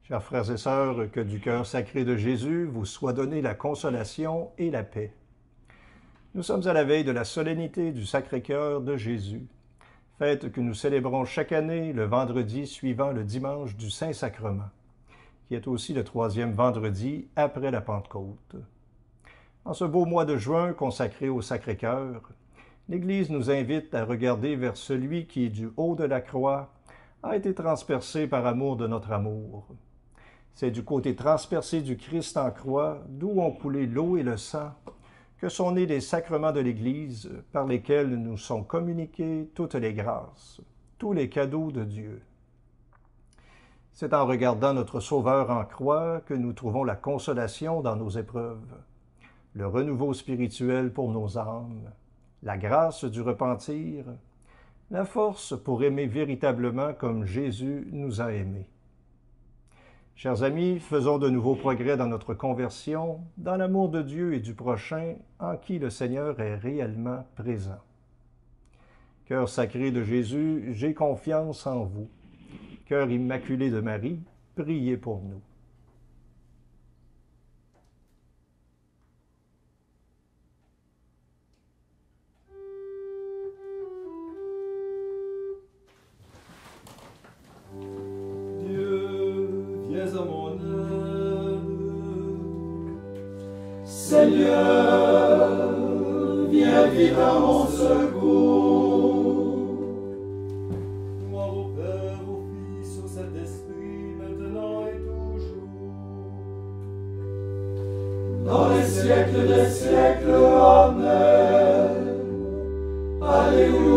Chers frères et sœurs, que du cœur sacré de Jésus vous soit donnée la consolation et la paix. Nous sommes à la veille de la solennité du Sacré-Cœur de Jésus, fête que nous célébrons chaque année le vendredi suivant le dimanche du Saint-Sacrement, qui est aussi le troisième vendredi après la Pentecôte. En ce beau mois de juin consacré au Sacré-Cœur, l'Église nous invite à regarder vers celui qui, du haut de la croix, a été transpercé par amour de notre amour. C'est du côté transpercé du Christ en croix, d'où ont coulé l'eau et le sang, que sont nés les sacrements de l'Église, par lesquels nous sont communiquées toutes les grâces, tous les cadeaux de Dieu. C'est en regardant notre Sauveur en croix que nous trouvons la consolation dans nos épreuves, le renouveau spirituel pour nos âmes, la grâce du repentir, la force pour aimer véritablement comme Jésus nous a aimés. Chers amis, faisons de nouveaux progrès dans notre conversion, dans l'amour de Dieu et du prochain, en qui le Seigneur est réellement présent. Cœur sacré de Jésus, j'ai confiance en vous. Cœur immaculé de Marie, priez pour nous. Seigneur, viens vite à mon secours. Gloire au Père, au Fils, au Saint-Esprit, maintenant et toujours. Dans les siècles des siècles, Amen. Alléluia.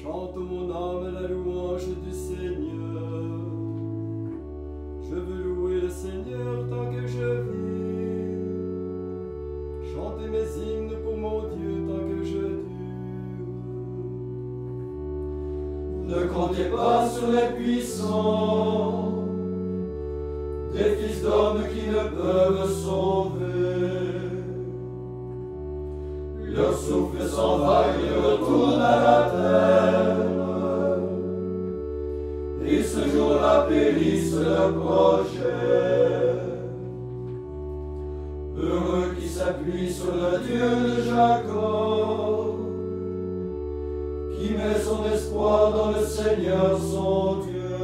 Chante mon âme la louange du Seigneur. Je veux louer le Seigneur tant que je vis. Chanter mes hymnes pour mon Dieu tant que je dure. Ne comptez pas sur les puissants, des fils d'hommes qui ne peuvent sauver. Leur souffle s'en va, ils retournent à la terre. Et ce jour-là périssent leurs projets. Heureux qui s'appuie sur le Dieu de Jacob, qui met son espoir dans le Seigneur son Dieu.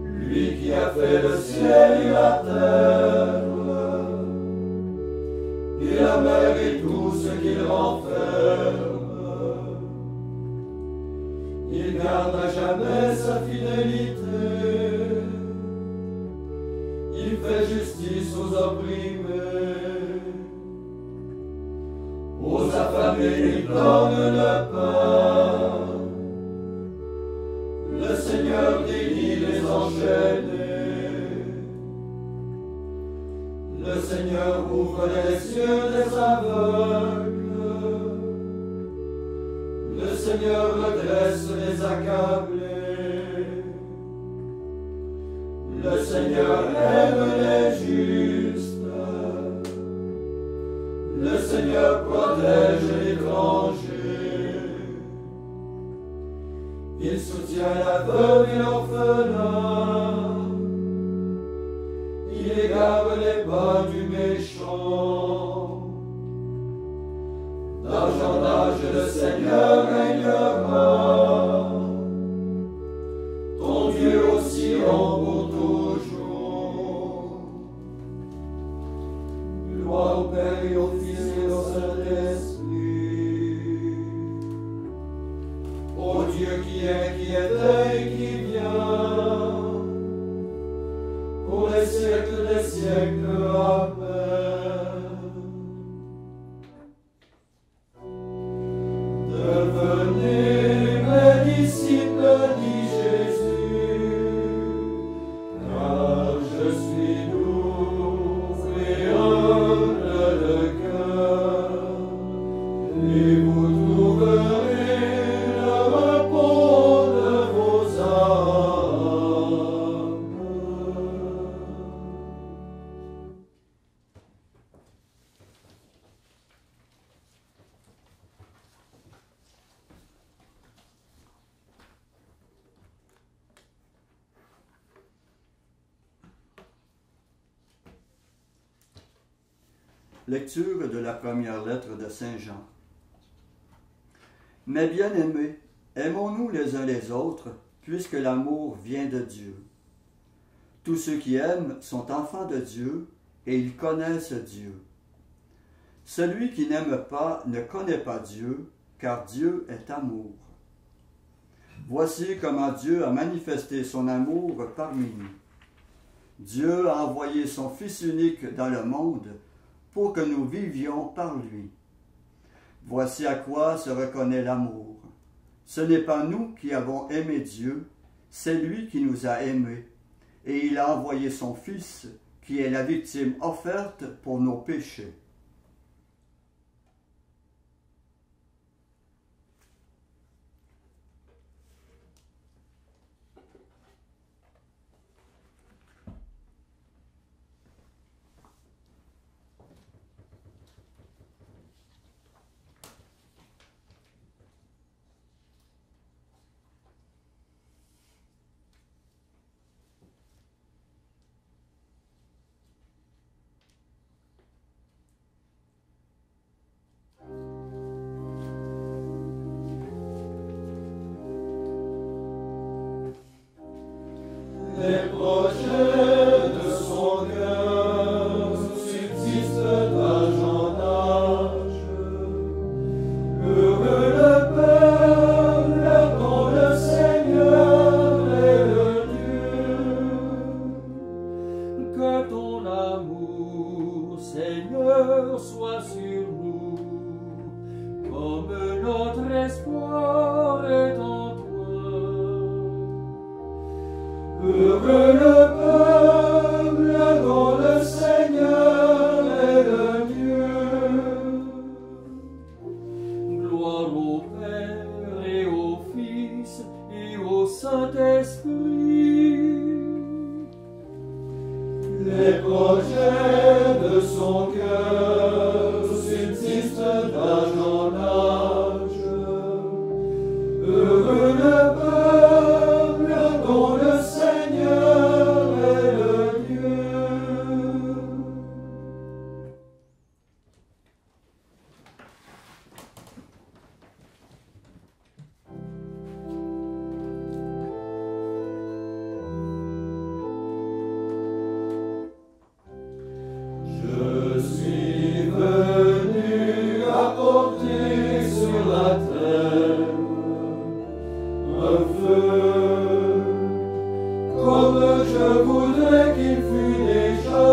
Lui qui a fait le ciel et la terre, et la mer et tout ce qu'il renferme. Il garde à jamais sa fidélité. Il fait justice aux opprimés. Aux affamés, il donne le pain. Le Seigneur délie les enchaînés. Le Seigneur ouvre les yeux des aveugles. Le Seigneur redresse les accablés. Le Seigneur aime les justes. Le Seigneur protège l'étranger. Il soutient l'aveugle et l'orphelin. Il égare les pas du méchant. D'âge en âge, le Seigneur régnera. Ton Dieu aussi en pour toujours. Gloire au Père et au Fils et au Saint-Esprit. Ô Dieu qui était et qui vient, pour les siècles des siècles. Amen. Devenez mes disciples, dit Jésus, car je suis doux et humble de cœur, et vous trouverez le repos de vos âmes. Lecture de la première lettre de Saint Jean. Mes bien-aimés, aimons-nous les uns les autres, puisque l'amour vient de Dieu. Tous ceux qui aiment sont enfants de Dieu, et ils connaissent Dieu. Celui qui n'aime pas ne connaît pas Dieu, car Dieu est amour. Voici comment Dieu a manifesté son amour parmi nous. Dieu a envoyé son Fils unique dans le monde pour que nous vivions par lui. Voici à quoi se reconnaît l'amour. Ce n'est pas nous qui avons aimé Dieu, c'est lui qui nous a aimés, et il a envoyé son Fils, qui est la victime offerte pour nos péchés. notre espoir est en toi. Heureux le peuple dont le Seigneur est le Dieu. Gloire au Père et au Fils et au Saint-Esprit. Les projets de son cœur subsistent d'âge en âge. Heureux le peuple dont le Seigneur est le Dieu. Je suis venu apporter sur la terre un feu, comme je voudrais qu'il fût déjà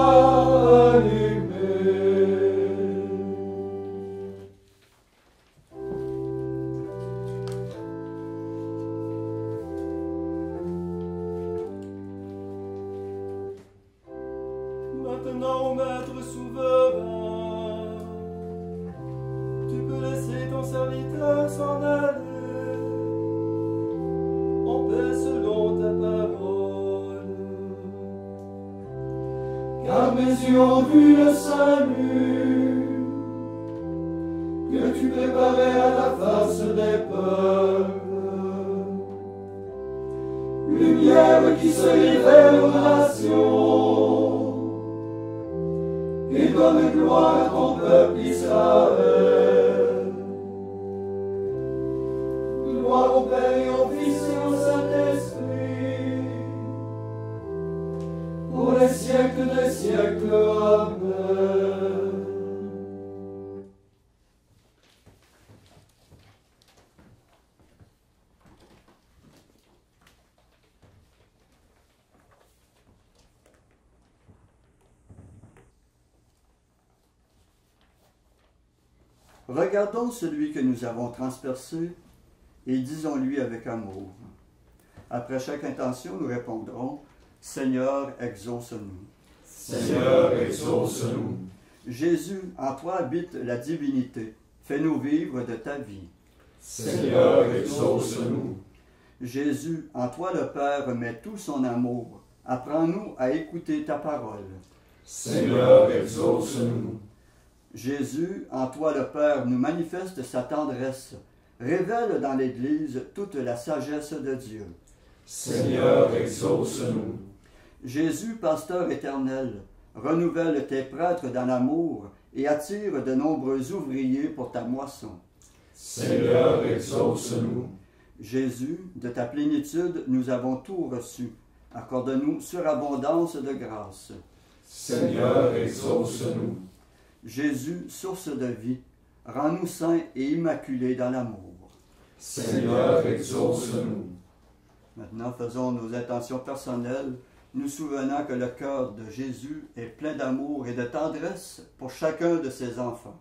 allumé. Maintenant, Maître souverain, tu peux laisser ton serviteur s'en aller en paix selon ta parole. Car mes yeux ont vu le salut que tu préparais à la face des peuples, lumière qui se révèle aux nations et donne gloire à ton peuple Israël. Gloire au Père et au Fils et au Saint-Esprit, pour les siècles des siècles. Amen. Regardons celui que nous avons transpercé et disons-lui avec amour. Après chaque intention, nous répondrons « Seigneur, exauce-nous ». Seigneur, exauce-nous. Jésus, en toi habite la divinité. Fais-nous vivre de ta vie. Seigneur, exauce-nous. Jésus, en toi le Père met tout son amour. Apprends-nous à écouter ta parole. Seigneur, exauce-nous. Jésus, en toi le Père nous manifeste sa tendresse. Révèle dans l'Église toute la sagesse de Dieu. Seigneur, exauce-nous. Jésus, pasteur éternel, renouvelle tes prêtres dans l'amour et attire de nombreux ouvriers pour ta moisson. Seigneur, exauce-nous. Jésus, de ta plénitude, nous avons tout reçu. Accorde-nous surabondance de grâce. Seigneur, exauce-nous. Jésus, source de vie, rends-nous saints et immaculés dans l'amour. Seigneur, exauce-nous. Maintenant, faisons nos intentions personnelles, nous souvenant que le cœur de Jésus est plein d'amour et de tendresse pour chacun de ses enfants.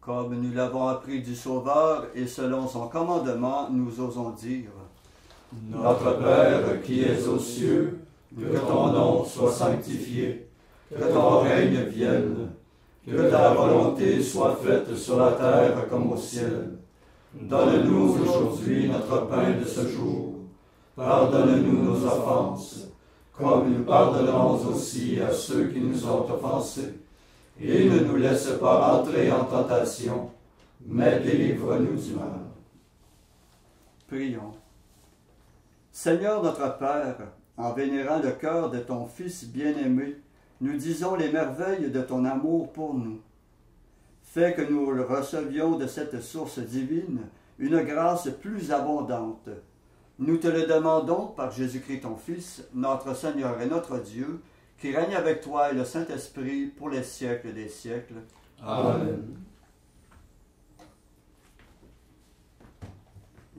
Comme nous l'avons appris du Sauveur et selon son commandement, nous osons dire « Notre Père qui es aux cieux, que ton nom soit sanctifié, que ton règne vienne, que ta volonté soit faite sur la terre comme au ciel. Donne-nous aujourd'hui notre pain de ce jour. Pardonne-nous nos offenses, comme nous pardonnons aussi à ceux qui nous ont offensés. Et ne nous laisse pas entrer en tentation, mais délivre-nous du mal. Prions. Seigneur notre Père, en vénérant le cœur de ton Fils bien-aimé, nous disons les merveilles de ton amour pour nous. Fais que nous recevions de cette source divine une grâce plus abondante. Nous te le demandons par Jésus-Christ ton Fils, notre Seigneur et notre Dieu, qui règne avec toi et le Saint-Esprit pour les siècles des siècles. Amen.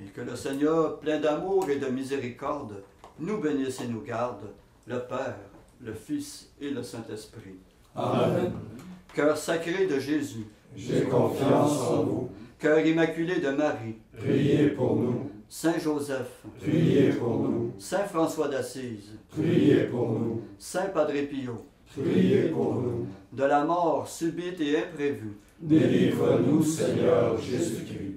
Et que le Seigneur, plein d'amour et de miséricorde, nous bénisse et nous garde, le Père, le Fils et le Saint-Esprit. Amen. Cœur sacré de Jésus, J'ai confiance en vous. cœur immaculé de Marie, Priez pour nous. Saint Joseph, Priez pour nous. Saint François d'Assise, Priez pour nous. Saint Padre Pio, Priez pour nous. de la mort subite et imprévue, Délivre-nous, Seigneur Jésus-Christ.